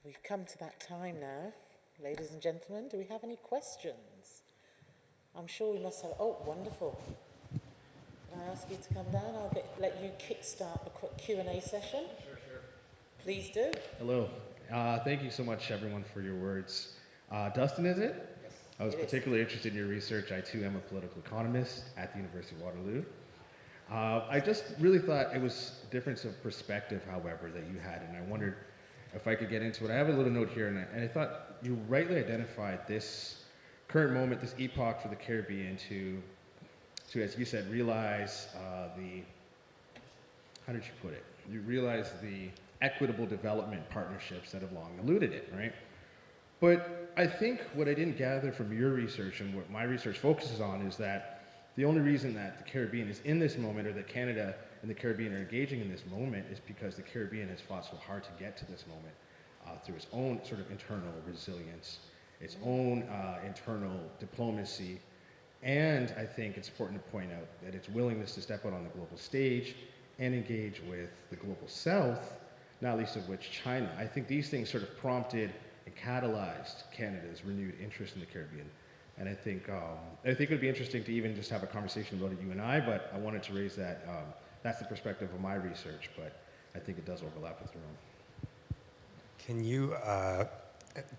We've come to that time now, ladies and gentlemen. Do we have any questions? I'm sure we must have. Oh, wonderful. Can I ask you to come down? I'll let you kickstart the Q&A session. Sure. Please do. Hello. Thank you so much, everyone, for your words. Dustin, is it? Yes. I was particularly interested in your research. I, too, am a political economist at the University of Waterloo. I just really thought it was a difference of perspective, however, that you had, and I wondered if I could get into it. I have a little note here, and I thought you rightly identified this current moment, this epoch for the Caribbean to as you said, realize how did you put it? You realize the equitable development partnerships that have long eluded it, right? But I think what I didn't gather from your research and what my research focuses on is that the only reason that the Caribbean is in this moment, or that Canada and the Caribbean are engaging in this moment, is because the Caribbean has fought so hard to get to this moment through its own sort of internal resilience, its own internal diplomacy, and I think it's important to point out that its willingness to step out on the global stage and engage with the global south, not least of which China. I think these things sort of prompted and catalyzed Canada's renewed interest in the Caribbean. And I think it would be interesting to even just have a conversation about it, you and I, but I wanted to raise that. That's the perspective of my research, but I think it does overlap with your own. Can you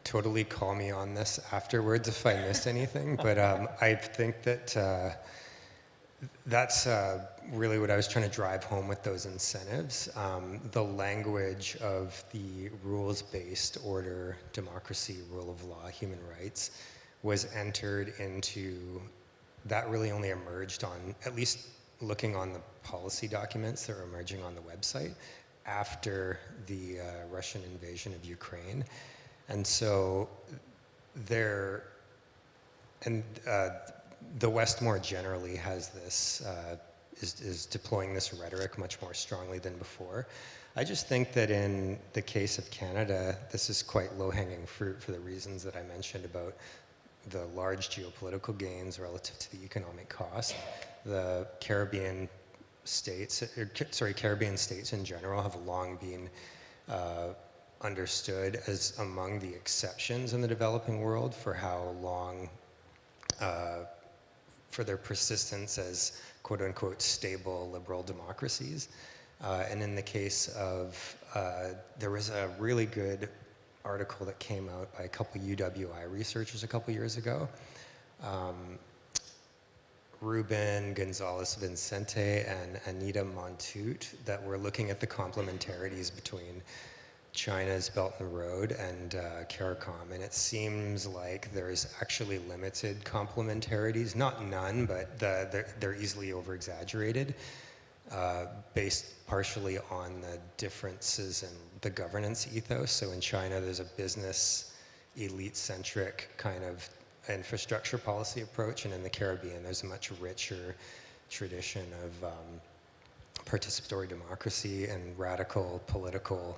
totally call me on this afterwards if I missed anything? But I think that that's really what I was trying to drive home with those incentives. The language of the rules-based order, democracy, rule of law, human rights, was entered into, that really only emerged on, at least looking on the policy documents that are emerging on the website, after the Russian invasion of Ukraine. And so the West more generally has this, is deploying this rhetoric much more strongly than before. I just think that in the case of Canada, this is quite low-hanging fruit for the reasons that I mentioned about the large geopolitical gains relative to the economic cost. The Caribbean states in general have long been understood as among the exceptions in the developing world for how long, for their persistence as quote-unquote stable liberal democracies. And in the case of, there was a really good article that came out by a couple UWI researchers a couple years ago. Ruben Gonzalez Vicente and Anita Montoute, that were looking at the complementarities between China's Belt and Road and CARICOM, and it seems like there's actually limited complementarities, not none, but they're easily over-exaggerated, based partially on the differences in the governance ethos. So in China, there's a business, elite-centric kind of infrastructure policy approach, and in the Caribbean, there's a much richer tradition of participatory democracy and radical political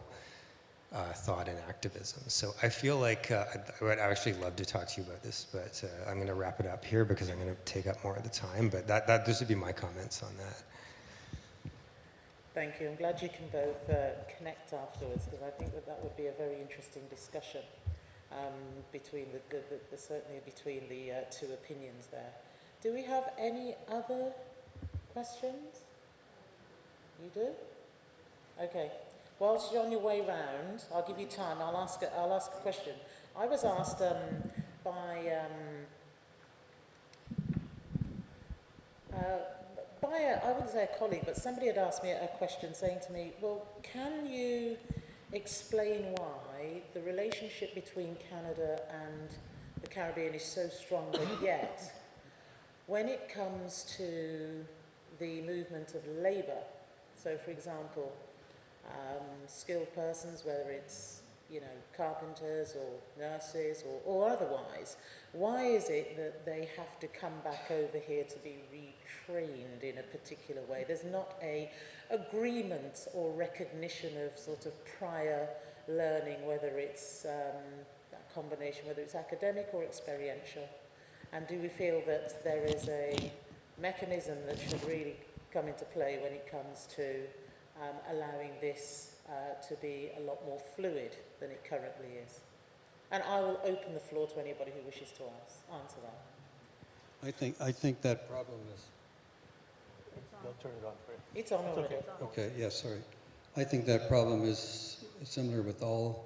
thought and activism. So I feel like I would actually love to talk to you about this, but I'm going to wrap it up here because I'm going to take up more of the time. But those would be my comments on that. Thank you. I'm glad you can both connect afterwards, because I think that would be a very interesting discussion between certainly between the two opinions there. Do we have any other questions? You do? Okay. Whilst you're on your way round, I'll give you time. I'll ask a question. I was asked by I wouldn't say a colleague, but somebody had asked me a question saying to me, well, can you explain why the relationship between Canada and the Caribbean is so strong, but yet when it comes to the movement of labour, so for example, skilled persons, whether it's, carpenters or nurses or otherwise, why is it that they have to come back over here to be retrained in a particular way? There's not a agreement or recognition of sort of prior learning, whether it's that combination, whether it's academic or experiential. And do we feel that there is a mechanism that should really come into play when it comes to allowing this to be a lot more fluid than it currently is. And I will open the floor to anybody who wishes to answer that. I think that problem is, They'll turn it on for you. It's on already. okay, yes, sorry. I think that problem is similar with all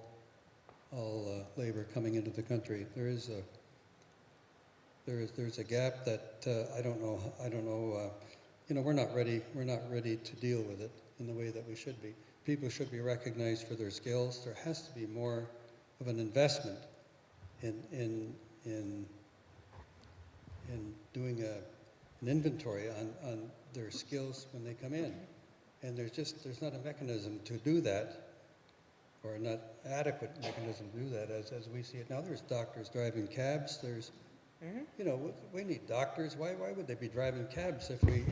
labor coming into the country. There's a gap that I don't know, you know, we're not ready to deal with it in the way that we should be. People should be recognized for their skills. There has to be more of an investment in doing an inventory on their skills when they come in. And there's not a mechanism to do that, or not adequate mechanism to do that as we see it now. There's doctors driving cabs. There's, you know, we need doctors. Why would they be driving cabs if we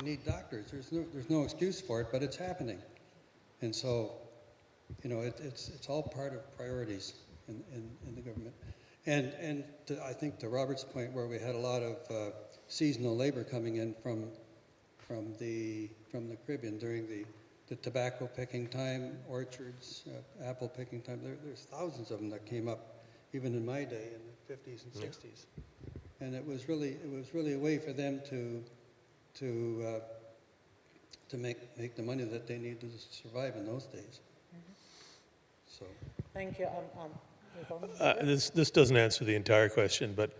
need doctors? There's no excuse for it, but it's happening. And so, you know, it's all part of priorities in the government. And I think to Robert's point, where we had a lot of seasonal labor coming in from the Caribbean during the tobacco picking time, orchards, apple picking time. There's thousands of them that came up, even in my day in the 50s and 60s. And it was really a way for them to make the money that they needed to survive in those days. So. Thank you. This doesn't answer the entire question, but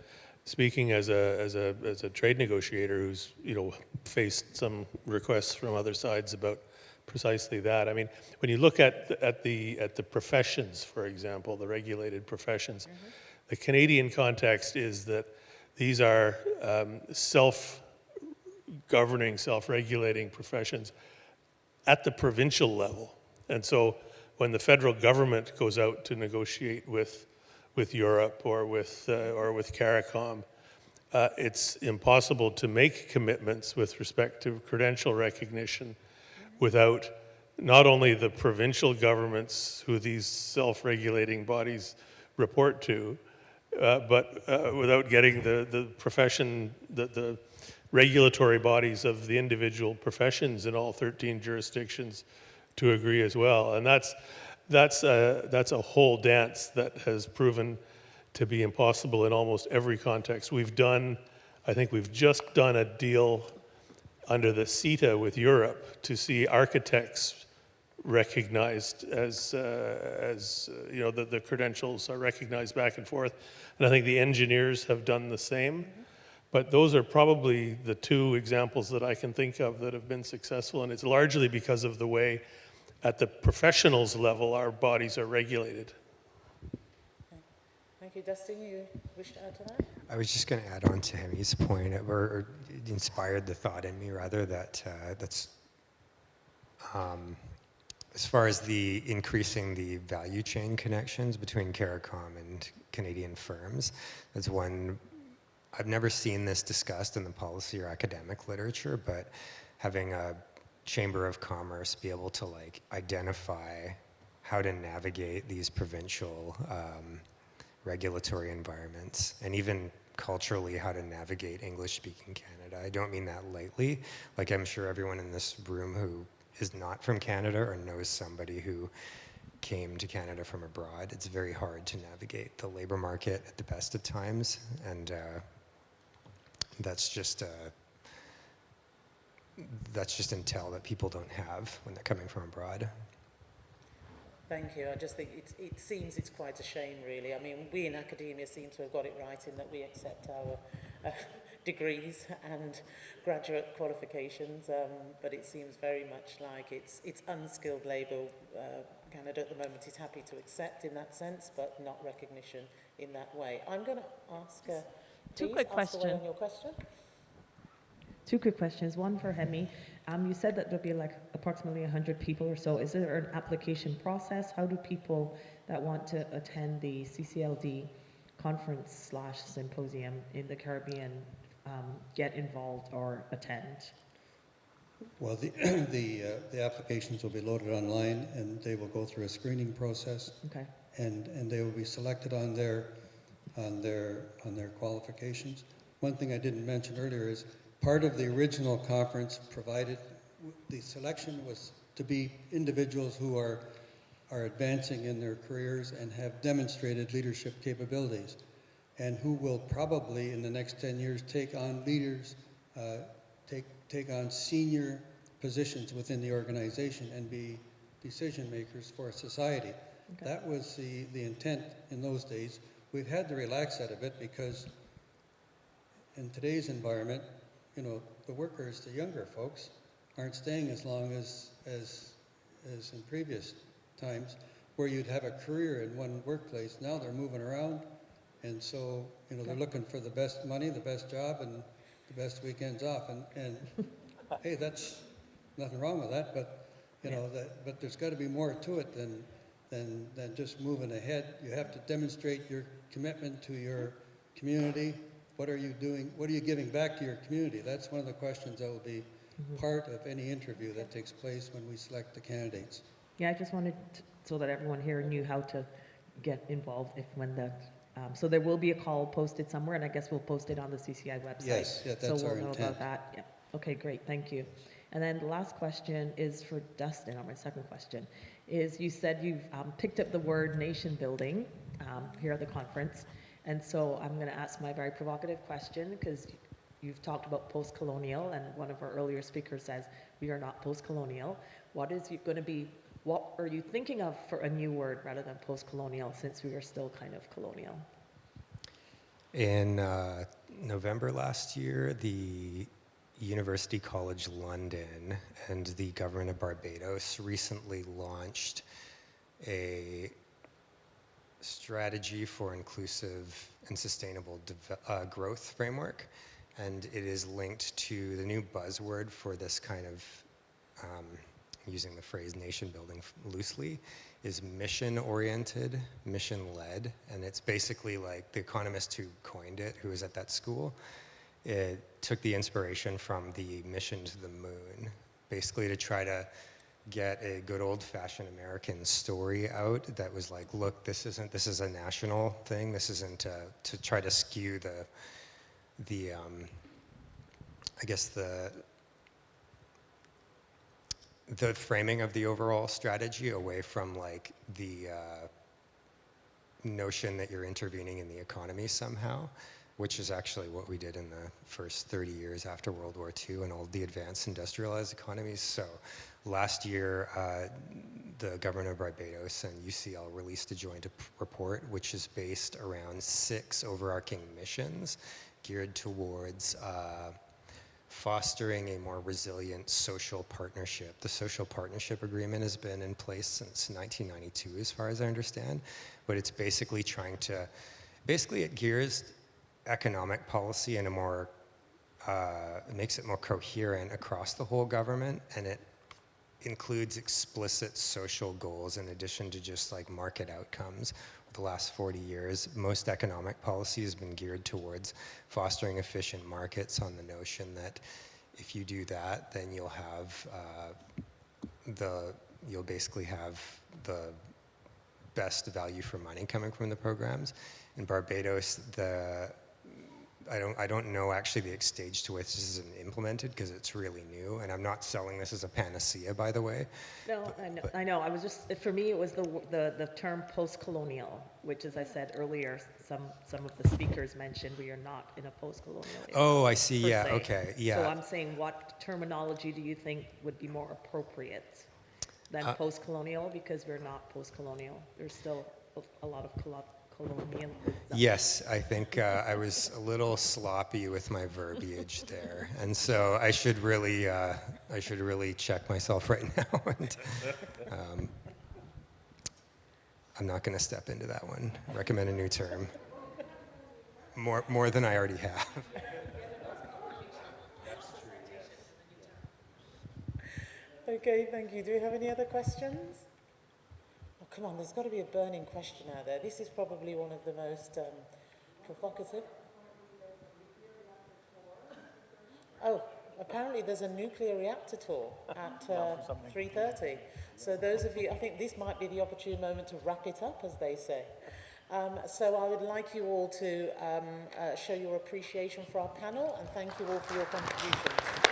speaking as a trade negotiator who's, you know, faced some requests from other sides about precisely that. I mean, when you look at the professions, for example, the regulated professions, the Canadian context is that these are self-governing, self-regulating professions at the provincial level, and so when the federal government goes out to negotiate with Europe or with CARICOM, it's impossible to make commitments with respect to credential recognition without not only the provincial governments who these self-regulating bodies report to, but without getting the profession, the regulatory bodies of the individual professions in all 13 jurisdictions to agree as well. And that's a whole dance that has proven to be impossible in almost every context. I think we've just done a deal under the CETA with Europe to see architects recognized as you know, the credentials are recognized back and forth. And I think the engineers have done the same. But those are probably the two examples that I can think of that have been successful, and it's largely because of the way at the professionals level our bodies are regulated. Thank you. Dustin, you wish to add to that? I was just going to add on to Hemi's point, or it inspired the thought in me rather, that that's as far as the increasing the value chain connections between CARICOM and Canadian firms, that's one. I've never seen this discussed in the policy or academic literature, but having a Chamber of Commerce be able to like identify how to navigate these provincial regulatory environments, and even culturally how to navigate English-speaking Canada. I don't mean that lightly. Like, I'm sure everyone in this room who is not from Canada or knows somebody who came to Canada from abroad, it's very hard to navigate the labor market at the best of times, and that's just intel that people don't have when they're coming from abroad. Thank you. I just think it seems it's quite a shame, really. I mean, we in academia seem to have got it right in that we accept our degrees and graduate qualifications, but it seems very much like it's unskilled labour. Canada at the moment is happy to accept in that sense, but not recognition in that way. I'm going to ask Two quick questions. on your question. Two quick questions. One for Hemi. You said that there'll be like approximately 100 people or so. Is there an application process? How do people that want to attend the CCLD conference/symposium in the Caribbean get involved or attend? Well, the applications will be loaded online, and they will go through a screening process. Okay. And they will be selected on their qualifications. One thing I didn't mention earlier is part of the original conference provided the selection was to be individuals who are advancing in their careers and have demonstrated leadership capabilities, and who will probably in the next 10 years take on leaders, take on senior positions within the organization and be decision makers for society. Okay. That was the intent in those days. We've had to relax that a bit because in today's environment, you know, the workers, the younger folks, aren't staying as long as in previous times, where you'd have a career in one workplace. Now they're moving around, and so, you know, they're looking for the best money, the best job, and the best weekends off. And hey, that's nothing wrong with that, but you know, but there's got to be more to it than just moving ahead. You have to demonstrate your commitment to your community. What are you doing? What are you giving back to your community? That's one of the questions that will be part of any interview that takes place when we select the candidates. Yeah, I just wanted so that everyone here knew how to get involved so there will be a call posted somewhere, and I guess we'll post it on the CCI website. Yes, yeah, that's so our we'll know intent. about that. Yeah. Okay, great, thank you. And then the last question is for Dustin, on my second question, is you said you've picked up the word nation building here at the conference, and so I'm going to ask my very provocative question, because you've talked about post-colonial, and one of our earlier speakers says we are not post-colonial. What are you thinking of for a new word rather than post-colonial, since we are still kind of colonial? In November last year, the University College London and the government of Barbados recently launched a strategy for inclusive and sustainable growth framework, and it is linked to the new buzzword for this kind of, using the phrase nation building loosely, is mission-oriented, mission-led, and it's basically like the economist who coined it, who was at that school, it took the inspiration from the mission to the moon, basically to try to get a good old-fashioned American story out that was like, look, this is a national thing. This isn't to try to skew the I guess the framing of the overall strategy away from like the notion that you're intervening in the economy somehow, which is actually what we did in the first 30 years after World War II and all the advanced industrialized economies. So last year, the government of Barbados and UCL released a joint report, which is based around 6 overarching missions geared towards fostering a more resilient social partnership. The social partnership agreement has been in place since 1992, as far as I understand, but it's basically it gears economic policy in a more, it makes it more coherent across the whole government, and it includes explicit social goals in addition to just like market outcomes. The last 40 years, most economic policy has been geared towards fostering efficient markets on the notion that if you do that, then you'll have you'll basically have the best value for money coming from the programs. In Barbados, I don't know actually the stage to which this is implemented because it's really new, and I'm not selling this as a panacea, by the way. No, I know. I was just, for me, it was the term post-colonial, which, as I said earlier, some of the speakers mentioned we are not in a post-colonial era. Oh, I see. per Yeah. se. Okay. Yeah. So I'm saying, what terminology do you think would be more appropriate than post-colonial? Because we're not post-colonial. There's still a lot of colonialism. Yes, I think I was a little sloppy with my verbiage there, and so I should really check myself right now. And, I'm not going to step into that one. Recommend a new term. More than I already have. Okay, thank you. Do we have any other questions? Oh, come on, there's got to be a burning question out there. This is probably one of the most provocative. Oh, apparently there's a nuclear reactor tour at 3:30. So those of you, I think this might be the opportune moment to wrap it up, as they say. So I would like you all to show your appreciation for our panel, and thank you all for your contributions.